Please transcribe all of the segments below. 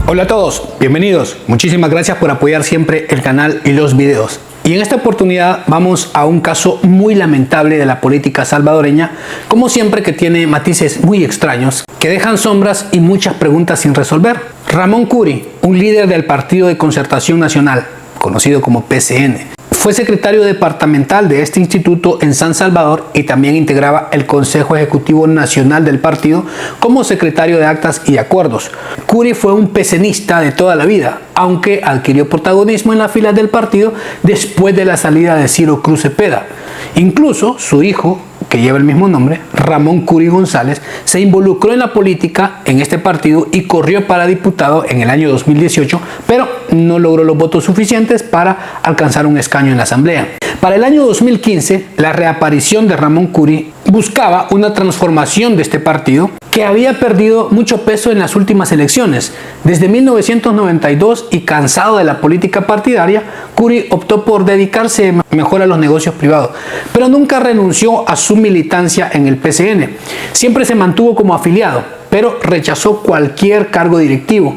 Hola a todos, bienvenidos. Muchísimas gracias por apoyar siempre el canal y los videos. Y en esta oportunidad vamos a un caso muy lamentable de la política salvadoreña, como siempre, que tiene matices muy extraños, que dejan sombras y muchas preguntas sin resolver. Ramón Curi, un líder del Partido de Concertación Nacional, conocido como PCN, fue secretario departamental de este instituto en San Salvador y también integraba el Consejo Ejecutivo Nacional del partido como secretario de Actas y Acuerdos. Curi fue un PCNista de toda la vida, aunque adquirió protagonismo en las filas del partido después de la salida de Ciro Cruz Cepeda. Incluso su hijo, que lleva el mismo nombre, Ramón Curi González, se involucró en la política en este partido y corrió para diputado en el año 2018, pero no logró los votos suficientes para alcanzar un escaño en la asamblea. Para el año 2015, la reaparición de Ramón Curi buscaba una transformación de este partido que había perdido mucho peso en las últimas elecciones. Desde 1992 y cansado de la política partidaria, Curi optó por dedicarse mejor a los negocios privados, pero nunca renunció a su militancia en el PCN. Siempre se mantuvo como afiliado, pero rechazó cualquier cargo directivo.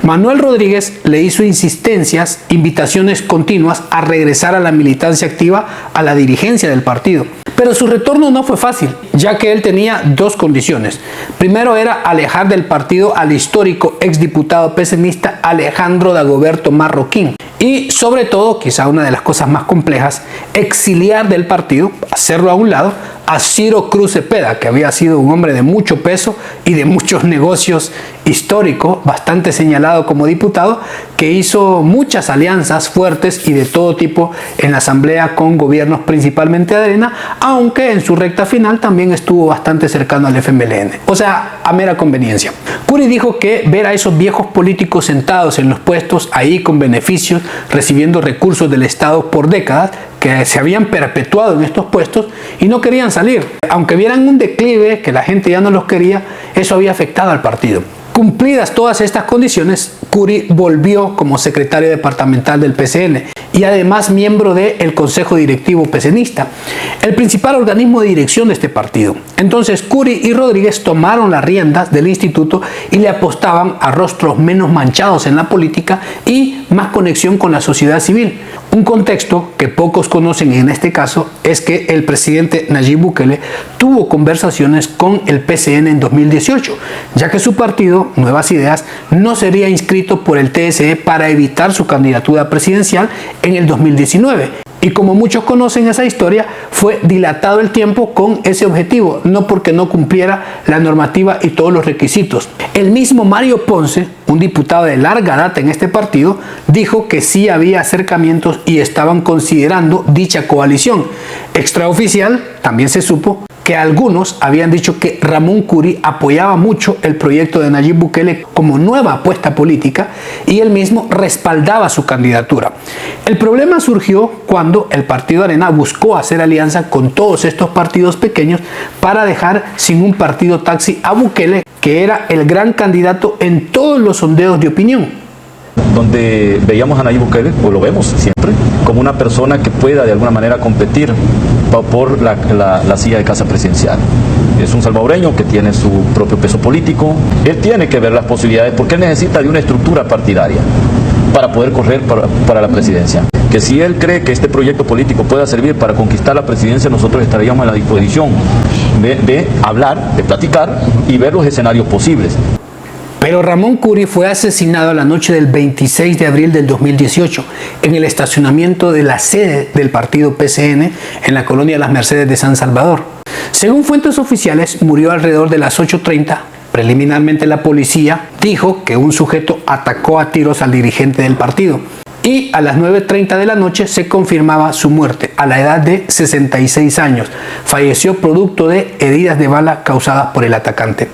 Manuel Rodríguez le hizo invitaciones continuas a regresar a la militancia activa, a la dirigencia del partido. Pero su retorno no fue fácil, ya que él tenía dos condiciones. Primero era alejar del partido al histórico exdiputado PCNista Alejandro Dagoberto Marroquín. Y sobre todo, quizá una de las cosas más complejas, exiliar del partido, hacerlo a un lado, a Ciro Cruz Cepeda, que había sido un hombre de mucho peso y de muchos negocios histórico, bastante señalado como diputado, que hizo muchas alianzas fuertes y de todo tipo en la asamblea con gobiernos principalmente de Arena, aunque en su recta final también estuvo bastante cercano al FMLN, o sea, a mera conveniencia. Curi dijo que ver a esos viejos políticos sentados en los puestos ahí con beneficios, recibiendo recursos del Estado por décadas, que se habían perpetuado en estos puestos y no querían salir. Aunque vieran un declive, que la gente ya no los quería, eso había afectado al partido. Cumplidas todas estas condiciones, Curi volvió como secretario departamental del PCN y además miembro del Consejo Directivo PCNista, el principal organismo de dirección de este partido. Entonces Curi y Rodríguez tomaron las riendas del instituto y le apostaban a rostros menos manchados en la política y más conexión con la sociedad civil. Un contexto que pocos conocen en este caso es que el presidente Nayib Bukele tuvo conversaciones con el PCN en 2018, ya que su partido, Nuevas Ideas, no sería inscrito por el TSE para evitar su candidatura presidencial en el 2019. Y como muchos conocen esa historia, fue dilatado el tiempo con ese objetivo, no porque no cumpliera la normativa y todos los requisitos. El mismo Mario Ponce, un diputado de larga data en este partido, dijo que sí había acercamientos y estaban considerando dicha coalición. Extraoficial, también se supo que algunos habían dicho que Ramón Curi apoyaba mucho el proyecto de Nayib Bukele como nueva apuesta política y él mismo respaldaba su candidatura. El problema surgió cuando el partido Arena buscó hacer alianza con todos estos partidos pequeños para dejar sin un partido taxi a Bukele, que era el gran candidato en todos los sondeos de opinión. Donde veíamos a Nayib Bukele, o lo vemos siempre, como una persona que pueda de alguna manera competir por la silla de casa presidencial. Es un salvadoreño que tiene su propio peso político. Él tiene que ver las posibilidades porque él necesita de una estructura partidaria para poder correr para la presidencia. Que si él cree que este proyecto político pueda servir para conquistar la presidencia, nosotros estaríamos a la disposición de hablar, de platicar y ver los escenarios posibles. Pero Ramón Curi fue asesinado la noche del 26 de abril del 2018 en el estacionamiento de la sede del partido PCN en la colonia Las Mercedes de San Salvador. Según fuentes oficiales, murió alrededor de las 8:30. Preliminarmente la policía dijo que un sujeto atacó a tiros al dirigente del partido. Y a las 9:30 de la noche se confirmaba su muerte a la edad de 66 años. Falleció producto de heridas de bala causadas por el atacante.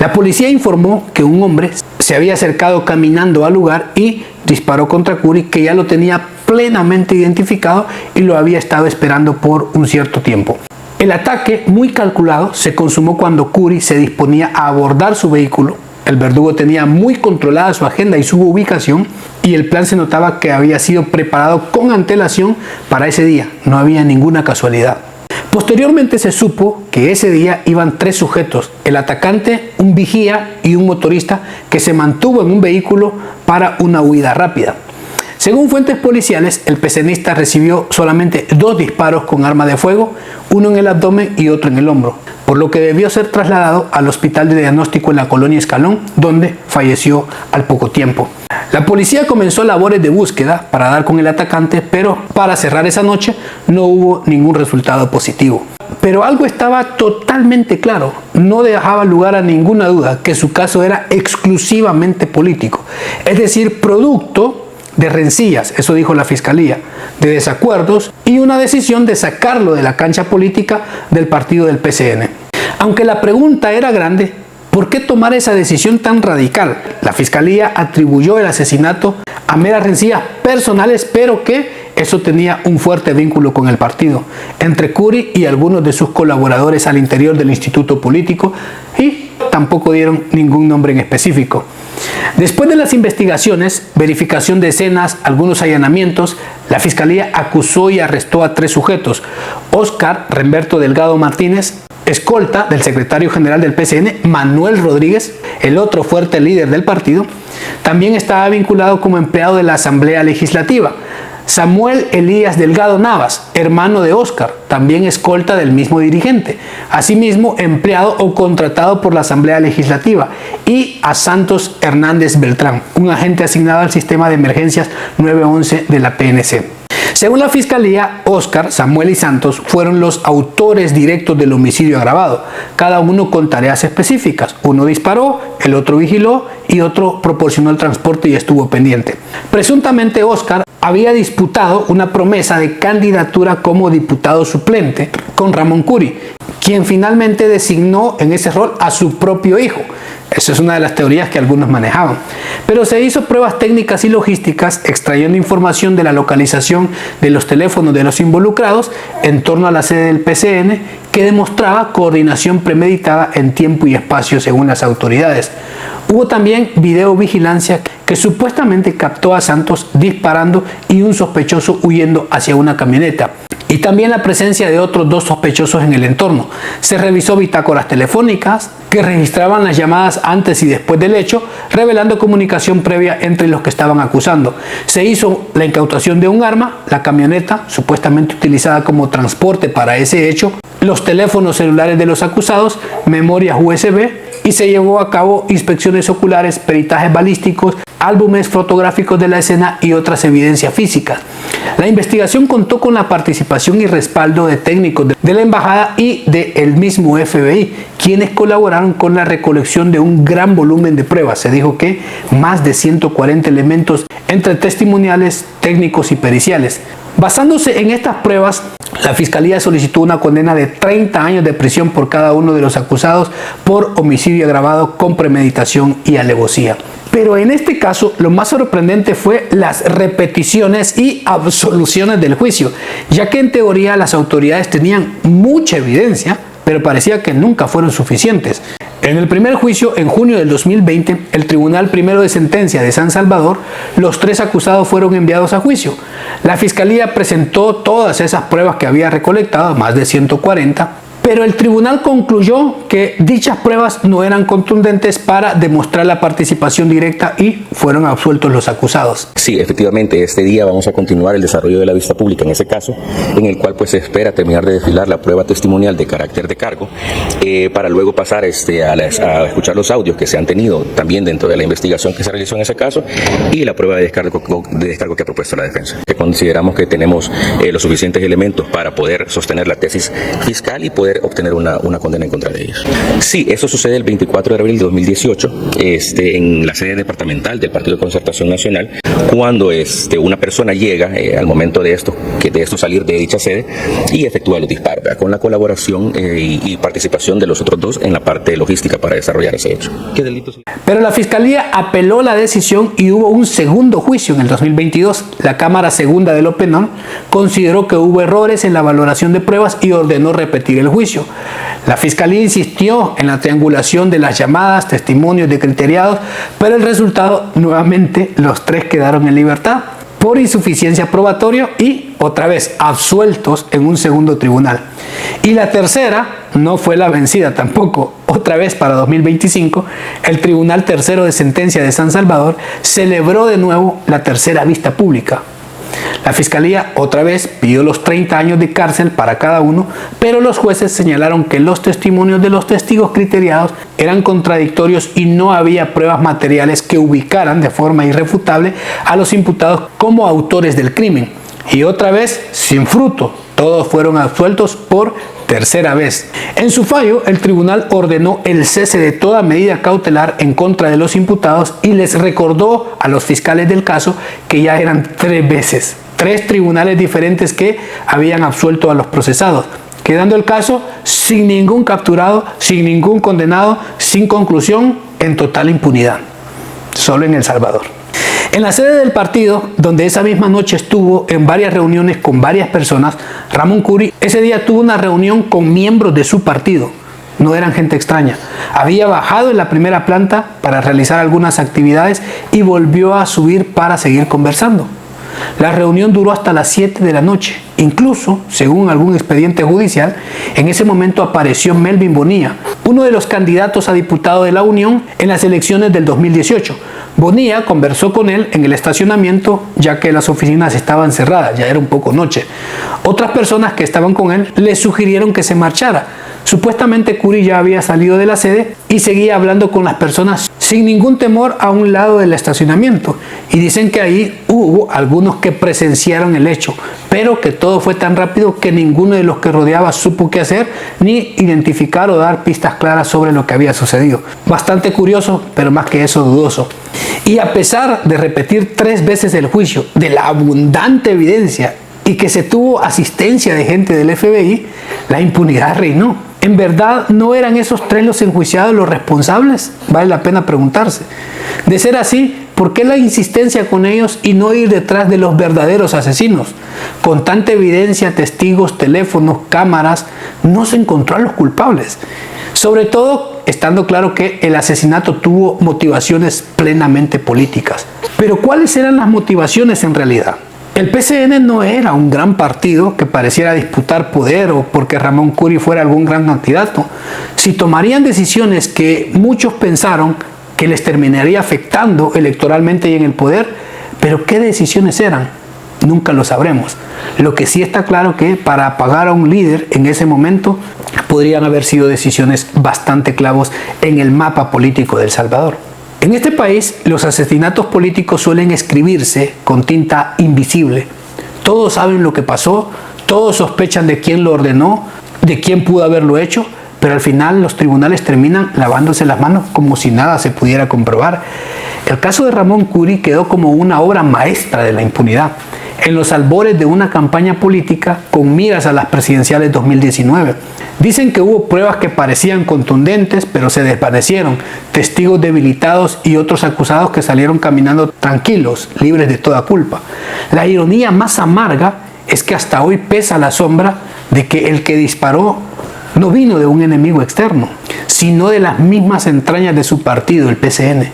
La policía informó que un hombre se había acercado caminando al lugar y disparó contra Curi, que ya lo tenía plenamente identificado y lo había estado esperando por un cierto tiempo. El ataque, muy calculado, se consumó cuando Curi se disponía a abordar su vehículo. El verdugo tenía muy controlada su agenda y su ubicación y el plan se notaba que había sido preparado con antelación para ese día. No había ninguna casualidad. Posteriormente se supo que ese día iban 3 sujetos, el atacante, un vigía y un motorista que se mantuvo en un vehículo para una huida rápida. Según fuentes policiales, el PCNista recibió solamente 2 disparos con arma de fuego, uno en el abdomen y otro en el hombro, por lo que debió ser trasladado al hospital de diagnóstico en la colonia Escalón, donde falleció al poco tiempo. La policía comenzó labores de búsqueda para dar con el atacante, pero para cerrar esa noche no hubo ningún resultado positivo. Pero algo estaba totalmente claro, no dejaba lugar a ninguna duda que su caso era exclusivamente político, es decir, producto de rencillas, eso dijo la fiscalía, de desacuerdos y una decisión de sacarlo de la cancha política del partido del PCN. Aunque la pregunta era grande, ¿por qué tomar esa decisión tan radical? La fiscalía atribuyó el asesinato a meras rencillas personales, pero que eso tenía un fuerte vínculo con el partido, entre Curi y algunos de sus colaboradores al interior del instituto político, y tampoco dieron ningún nombre en específico. Después de las investigaciones, verificación de escenas, algunos allanamientos, la fiscalía acusó y arrestó a 3 sujetos: Óscar Remberto Delgado Martínez, escolta del secretario general del PCN, Manuel Rodríguez, el otro fuerte líder del partido. También estaba vinculado como empleado de la Asamblea Legislativa Samuel Elías Delgado Navas, hermano de Óscar, también escolta del mismo dirigente, asimismo empleado o contratado por la Asamblea Legislativa, y a Santos Hernández Beltrán, un agente asignado al sistema de emergencias 911 de la PNC. Según la fiscalía, Óscar, Samuel y Santos fueron los autores directos del homicidio agravado, cada uno con tareas específicas. Uno disparó, el otro vigiló y otro proporcionó el transporte y estuvo pendiente. Presuntamente Óscar había disputado una promesa de candidatura como diputado suplente con Ramón Curi, quien finalmente designó en ese rol a su propio hijo. Esa es una de las teorías que algunos manejaban. Pero se hizo pruebas técnicas y logísticas extrayendo información de la localización de los teléfonos de los involucrados en torno a la sede del PCN, que demostraba coordinación premeditada en tiempo y espacio según las autoridades. Hubo también videovigilancia que supuestamente captó a Santos disparando y un sospechoso huyendo hacia una camioneta. Y también la presencia de otros 2 sospechosos en el entorno. Se revisó bitácoras telefónicas que registraban las llamadas antes y después del hecho, revelando comunicación previa entre los que estaban acusando. Se hizo la incautación de un arma, la camioneta supuestamente utilizada como transporte para ese hecho, los teléfonos celulares de los acusados, memorias USB, y se llevó a cabo inspecciones oculares, peritajes balísticos, álbumes fotográficos de la escena y otras evidencias físicas. La investigación contó con la participación y respaldo de técnicos de la embajada y del mismo FBI, quienes colaboraron con la recolección de un gran volumen de pruebas. Se dijo que más de 140 elementos entre testimoniales, técnicos y periciales. Basándose en estas pruebas, la Fiscalía solicitó una condena de 30 años de prisión por cada uno de los acusados por homicidio agravado con premeditación y alevosía. Pero en este caso, lo más sorprendente fue las repeticiones y absoluciones del juicio, ya que en teoría las autoridades tenían mucha evidencia, pero parecía que nunca fueron suficientes. En el primer juicio, en junio del 2020, el Tribunal Primero de Sentencia de San Salvador, los 3 acusados fueron enviados a juicio. La Fiscalía presentó todas esas pruebas que había recolectado, más de 140, pero el tribunal concluyó que dichas pruebas no eran contundentes para demostrar la participación directa y fueron absueltos los acusados. Sí, efectivamente, este día vamos a continuar el desarrollo de la vista pública en ese caso, en el cual pues se espera terminar de desfilar la prueba testimonial de carácter de cargo, para luego pasar a escuchar los audios que se han tenido también dentro de la investigación que se realizó en ese caso y la prueba de descargo que ha propuesto la defensa. Que consideramos que tenemos los suficientes elementos para poder sostener la tesis fiscal y poder obtener una condena en contra de ellos. Sí, eso sucede el 24 de abril de 2018 en la sede departamental del Partido de Concertación Nacional, cuando una persona llega al momento de esto salir de dicha sede y efectúa los disparos, con la colaboración y participación de los otros 2 en la parte logística para desarrollar ese hecho. ¿Qué delitos? Pero la Fiscalía apeló la decisión y hubo un segundo juicio en el 2022. La Cámara Segunda del Openón consideró que hubo errores en la valoración de pruebas y ordenó repetir el juicio. La Fiscalía insistió en la triangulación de las llamadas, testimonios de criteriados, pero el resultado, nuevamente, los 3 quedaron en libertad. por insuficiencia probatoria y otra vez absueltos en un segundo tribunal. Y la tercera no fue la vencida tampoco. Otra vez para 2025, el Tribunal Tercero de Sentencia de San Salvador celebró de nuevo la tercera vista pública. La Fiscalía otra vez pidió los 30 años de cárcel para cada uno, pero los jueces señalaron que los testimonios de los testigos criteriados eran contradictorios y no había pruebas materiales que ubicaran de forma irrefutable a los imputados como autores del crimen. Y otra vez, sin fruto, todos fueron absueltos por tercera vez. En su fallo, el tribunal ordenó el cese de toda medida cautelar en contra de los imputados y les recordó a los fiscales del caso que ya eran 3 veces, 3 tribunales diferentes que habían absuelto a los procesados, quedando el caso sin ningún capturado, sin ningún condenado, sin conclusión, en total impunidad. Solo en El Salvador. En la sede del partido, donde esa misma noche estuvo en varias reuniones con varias personas, Ramón Curi ese día tuvo una reunión con miembros de su partido. No eran gente extraña. Había bajado en la primera planta para realizar algunas actividades y volvió a subir para seguir conversando. La reunión duró hasta las 7 de la noche. Incluso, según algún expediente judicial, en ese momento apareció Melvin Bonilla, uno de los candidatos a diputado de la Unión en las elecciones del 2018. Bonilla conversó con él en el estacionamiento, ya que las oficinas estaban cerradas, ya era un poco noche. Otras personas que estaban con él le sugirieron que se marchara. Supuestamente Curi ya había salido de la sede y seguía hablando con las personas sin ningún temor a un lado del estacionamiento. Y dicen que ahí hubo algunos que presenciaron el hecho, pero que todo fue tan rápido que ninguno de los que rodeaba supo qué hacer ni identificar o dar pistas claras sobre lo que había sucedido. Bastante curioso, pero más que eso dudoso. Y a pesar de repetir 3 veces el juicio, de la abundante evidencia y que se tuvo asistencia de gente del FBI, la impunidad reinó. ¿En verdad no eran esos 3 los enjuiciados los responsables? Vale la pena preguntarse. De ser así, ¿por qué la insistencia con ellos y no ir detrás de los verdaderos asesinos? Con tanta evidencia, testigos, teléfonos, cámaras, no se encontró a los culpables. Sobre todo, estando claro que el asesinato tuvo motivaciones plenamente políticas. Pero ¿cuáles eran las motivaciones en realidad? El PCN no era un gran partido que pareciera disputar poder o porque Ramón Curi fuera algún gran candidato. Si tomarían decisiones que muchos pensaron que les terminaría afectando electoralmente y en el poder, pero ¿qué decisiones eran? Nunca lo sabremos. Lo que sí está claro que para apagar a un líder en ese momento podrían haber sido decisiones bastante clavos en el mapa político de El Salvador. En este país, los asesinatos políticos suelen escribirse con tinta invisible. Todos saben lo que pasó, todos sospechan de quién lo ordenó, de quién pudo haberlo hecho, pero al final los tribunales terminan lavándose las manos como si nada se pudiera comprobar. El caso de Ramón Curi quedó como una obra maestra de la impunidad, en los albores de una campaña política con miras a las presidenciales 2019. Dicen que hubo pruebas que parecían contundentes, pero se desvanecieron, testigos debilitados y otros acusados que salieron caminando tranquilos, libres de toda culpa. La ironía más amarga es que hasta hoy pesa la sombra de que el que disparó no vino de un enemigo externo, sino de las mismas entrañas de su partido, el PCN,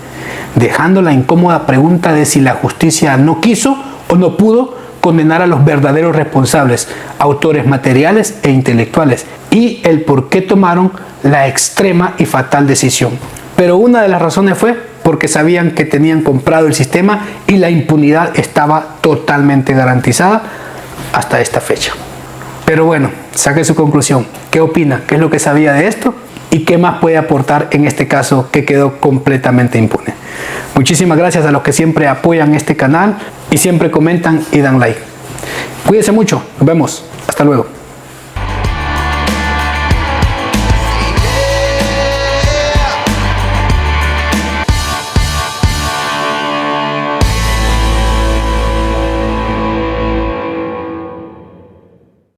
dejando la incómoda pregunta de si la justicia no quiso o no pudo condenar a los verdaderos responsables, autores materiales e intelectuales, y el por qué tomaron la extrema y fatal decisión. Pero una de las razones fue porque sabían que tenían comprado el sistema y la impunidad estaba totalmente garantizada hasta esta fecha. Pero bueno, saque su conclusión. ¿Qué opina? ¿Qué es lo que sabía de esto? ¿Y qué más puede aportar en este caso que quedó completamente impune? Muchísimas gracias a los que siempre apoyan este canal y siempre comentan y dan like. Cuídense mucho. Nos vemos. Hasta luego.